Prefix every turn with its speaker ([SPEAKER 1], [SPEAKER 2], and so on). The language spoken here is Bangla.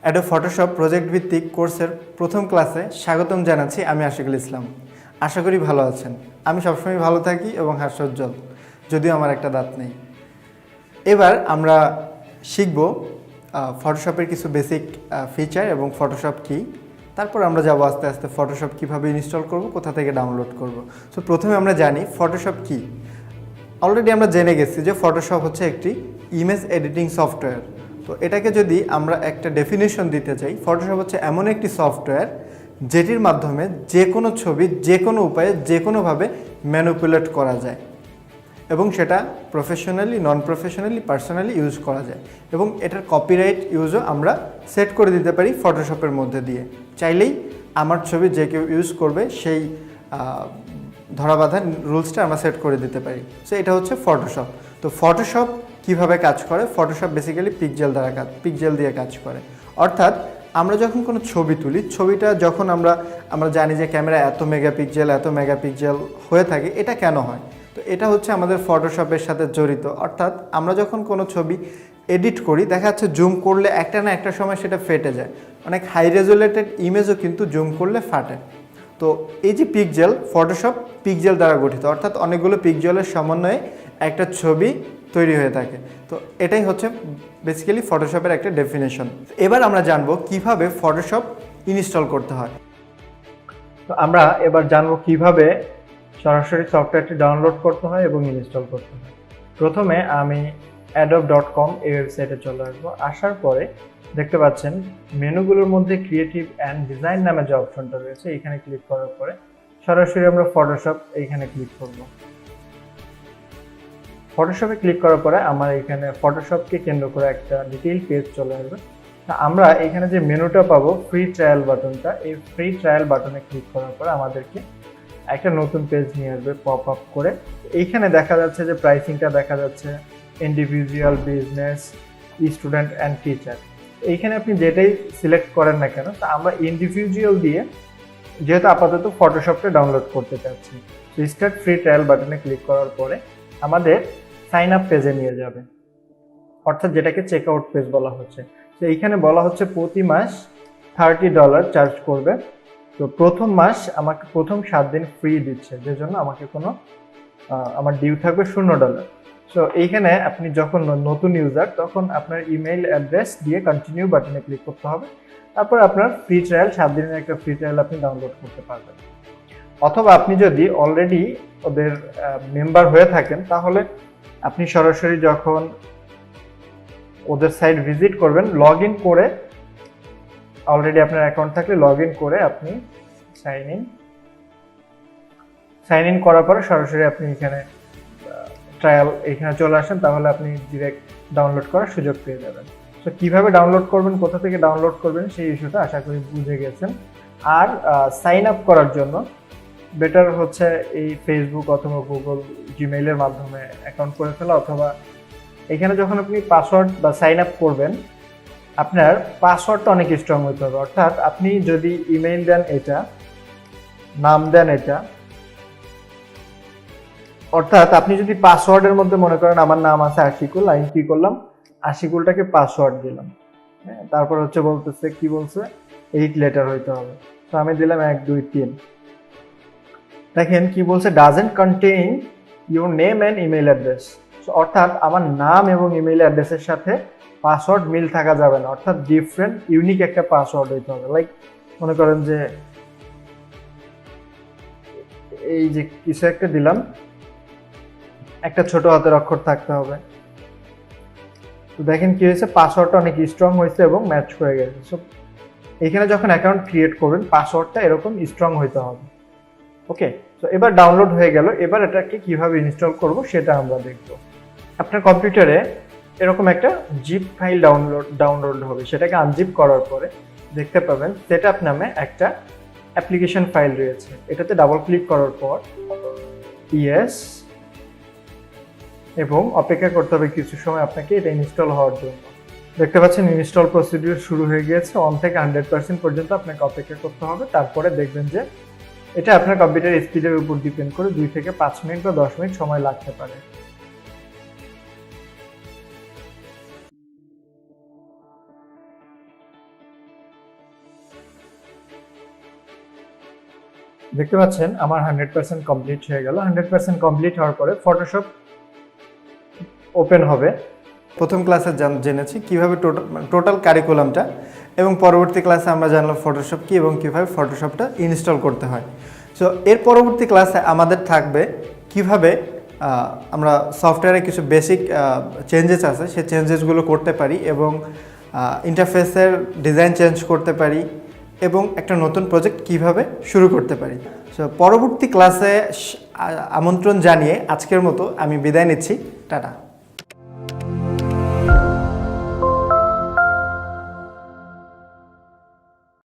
[SPEAKER 1] অ্যাডোব ফটোশপ প্রজেক্ট ভিত্তিক কোর্সের প্রথম ক্লাসে স্বাগতম জানাচ্ছি। আমি আশিকুল ইসলাম। আশা করি ভালো আছেন। আমি সবসময় ভালো থাকি এবং হাস্যোজ্জ্বল, যদিও আমার একটা দাঁত নেই। এবার আমরা শিখব ফটোশপের কিছু বেসিক ফিচার এবং ফটোশপ কী। তারপর আমরা যাব আস্তে আস্তে ফটোশপ কীভাবে ইনস্টল করব, কোথা থেকে ডাউনলোড করব। সো প্রথমে আমরা জানি ফটোশপ কী। অলরেডি আমরা জেনে গেছি যে ফটোশপ হচ্ছে একটি ইমেজ এডিটিং সফটওয়্যার। তো এটাকে যদি আমরা একটা ডেফিনেশন দিতে চাই, ফটোশপ হচ্ছে এমন একটি সফটওয়্যার যেটির মাধ্যমে যে কোনো ছবি যে কোনো উপায়ে যে কোনোভাবে ম্যানিপুলেট করা যায় এবং সেটা প্রফেশনালি, নন প্রফেশনালি, পার্সোনালি ইউজ করা যায় এবং এটার কপিরাইট ইউজও আমরা সেট করে দিতে পারি ফটোশপের মধ্যে দিয়ে। চাইলেই আমার ছবি যে কেউ ইউজ করবে সেই ধরাবাঁধা রুলসটা আমরা সেট করে দিতে পারি। সো এটা হচ্ছে ফটোশপ। তো ফটোশপ কিভাবে কাজ করে? ফটোশপ বেসিক্যালি পিক্সেল দিয়ে কাজ করে। অর্থাৎ আমরা যখন কোনো ছবি তুলি, ছবিটা যখন আমরা জানি যে ক্যামেরা এত মেগাপিক্সেল হয়ে থাকে। এটা কেন হয়? তো এটা হচ্ছে আমাদের ফটোশপের সাথে জড়িত। অর্থাৎ আমরা যখন কোনো ছবি এডিট করি, দেখা যাচ্ছে জুম করলে একটা না একটা সময় সেটা ফেটে যায়। অনেক হাই রেজুলেটেড ইমেজও কিন্তু জুম করলে ফাটে। তো এই যে পিক্সেল, ফটোশপ পিক্সেল দ্বারা গঠিত, অর্থাৎ অনেকগুলো পিক্সেলের সমন্বয়ে একটা ছবি তৈরি হয়ে থাকে। তো এটাই হচ্ছে বেসিক্যালি ফটোশপের একটা ডেফিনেশন। এবার আমরা জানবো কিভাবে ফটোশপ ইনস্টল করতে হয়। তো আমরা এবার জানবো কিভাবে সরাসরি সফটওয়্যারটি ডাউনলোড করতে হয় এবং ইনস্টল করতে হয়। প্রথমে আমি adobe.com এই ওয়েবসাইটে চলে আসবো। আসার পরে দেখতে পাচ্ছেন মেনুগুলোর মধ্যে ক্রিয়েটিভ অ্যান্ড ডিজাইন নামে যে অপশনটা রয়েছে, এখানে ক্লিক করার পরে সরাসরি আমরা ফটোশপ এইখানে ক্লিক করব। ফটোশপে ক্লিক করার পরে আমার এখানে ফটোশপকে কেন্দ্র করে একটা ডিটেইল পেজ চলে আসবে। আমরা এখানে যে মেনুটা পাবো, ফ্রি ট্রায়াল বাটনটা, এই ফ্রি ট্রায়াল বাটনে ক্লিক করার পরে আমাদেরকে একটা নতুন পেজ নিয়ে আসবে পপ আপ করে। এইখানে দেখা যাচ্ছে যে প্রাইসিংটা দেখা যাচ্ছে individual, business, student and teacher. এইখানে আপনি যেটাই সিলেক্ট করেন না কেন, তা আমরা ইন্ডিভিজুয়াল দিয়ে যেহেতু আপাতত ফটোশপটা ডাউনলোড করতে চাচ্ছি। স্টার্ট ফ্রি ট্রায়াল বাটনে ক্লিক করার পরে আমাদের সাইন আপ পেজে নিয়ে যাবে, অর্থাৎ যেটাকে চেক আউট পেজ বলা হচ্ছে। তো এইখানে বলা হচ্ছে প্রতি মাস $30 চার্জ করবে। তো প্রথম মাস আমাকে প্রথম 7 দিন ফ্রি দিচ্ছে, যে জন্য আমাকে আমার ডিউ থাকবে $0। সো এইখানে আপনি যখন নতুন ইউজার, তখন আপনার ইমেইল অ্যাড্রেস দিয়ে কন্টিনিউ বাটনে ক্লিক করতে হবে। তারপর আপনার ফ্রি ট্রায়াল, 7 দিনের একটা ফ্রি ট্রায়াল আপনি ডাউনলোড করতে পারবেন। অথবা আপনি যদি অলরেডি ওদের মেম্বার হয়ে থাকেন, তাহলে আপনি সরাসরি যখন ওদের সাইট ভিজিট করবেন, লগ ইন করে, অলরেডি আপনার অ্যাকাউন্ট থাকলে লগ ইন করে আপনি সাইন ইন করার পরে সরাসরি আপনি এখানে ট্রায়াল এখানে চলে আসেন, তাহলে আপনি ডিরেক্ট ডাউনলোড করার সুযোগ পেয়ে যাবেন। তো কিভাবে ডাউনলোড করবেন, কোথা থেকে ডাউনলোড করবেন, সেই ইস্যুটা আশা করি বুঝে গেছেন। আর সাইন আপ করার জন্য বেটার হচ্ছে এই ফেসবুক অথবা গুগল, জিমেইলের মাধ্যমে অ্যাকাউন্ট করে ফেলা, অথবা এখানে যখন আপনি পাসওয়ার্ড বা সাইন আপ করবেন, আপনার পাসওয়ার্ডটা অনেক স্ট্রং হতে হবে। অর্থাৎ আপনি যদি ইমেইল দেন এটা, নাম দেন এটা, অর্থাৎ আপনি যদি পাসওয়ার্ডের মধ্যে মনে করেন আমার নাম আছে আশিকুল, আমি কি করলাম, আশিকুলটাকে পাসওয়ার্ড দিলাম। হ্যাঁ, তারপর হচ্ছে বলতেছে, কি বলছে, 8 লেটার হইতে হবে। তো আমি দিলাম 1 2 3। দেখেন কি বলছে, doesn't contain your name and email address. অর্থাৎ আমার নাম এবং ইমেইল অ্যাড্রেসের সাথে পাসওয়ার্ড মিল থাকা যাবে না, অর্থাৎ ডিফারেন্ট ইউনিক একটা পাসওয়ার্ড হইতে হবে। লাইক মনে করেন যে এই যে কিছু একটা দিলাম, একটা ছোট হাতের অক্ষর থাকতে হবে। তো দেখেন কি হয়েছে, পাসওয়ার্ডটা অনেক স্ট্রং হয়েছে এবং ম্যাচ করে গেছে। সো এখানে যখন অ্যাকাউন্ট ক্রিয়েট করবেন, পাসওয়ার্ডটা এরকম স্ট্রং হইতে হবে। ওকে, তো এবার ডাউনলোড হয়ে গেল। এবার এটাকে কিভাবে ইনস্টল করব সেটা আমরা দেখব। আপনার কম্পিউটারে এরকম একটা জিপ ফাইল ডাউনলোড হবে। সেটাকে আনজিপ করার পরে দেখতে পাবেন সেটআপ নামে একটা অ্যাপ্লিকেশন ফাইল রয়েছে। এটাতে ডাবল ক্লিক করার পর ইয়েস, এবং অপেক্ষা করতে হবে কিছু সময় আপনাকে এটা ইনস্টল হওয়ার জন্য। দেখতে পাচ্ছেন ইনস্টল প্রসিডিউর শুরু হয়ে গিয়েছে। 1 থেকে 100% পর্যন্ত আপনাকে অপেক্ষা করতে হবে। তারপরে দেখবেন যে এটা আপনার কম্পিউটার স্পিডের উপর ডিপেন্ড করে 2 থেকে 5 মিনিট বা 10 মিনিট সময় লাগতে পারে। দেখতে পাচ্ছেন আমার 100% কমপ্লিট হয়ে গেল। 100% কমপ্লিট হওয়ার পরে ফটোশপ ওপেন হবে। প্রথম ক্লাসে জেনেছি কিভাবে টোটাল কারিকুলামটা, এবং পরবর্তী ক্লাসে আমরা জানলাম ফটোশপ কি এবং কিভাবে ফটোশপটা ইনস্টল করতে হয়। সো এর পরবর্তী ক্লাসে আমাদের থাকবে কিভাবে আমরা সফটওয়্যারে কিছু বেসিক চেঞ্জেস আছে সেই চেঞ্জেসগুলো করতে পারি এবং ইন্টারফেসের ডিজাইন চেঞ্জ করতে পারি এবং একটা নতুন প্রজেক্ট কিভাবে শুরু করতে পারি। সো পরবর্তী ক্লাসে আমন্ত্রণ জানিয়ে আজকের মতো আমি বিদায় নিচ্ছি। টাটা।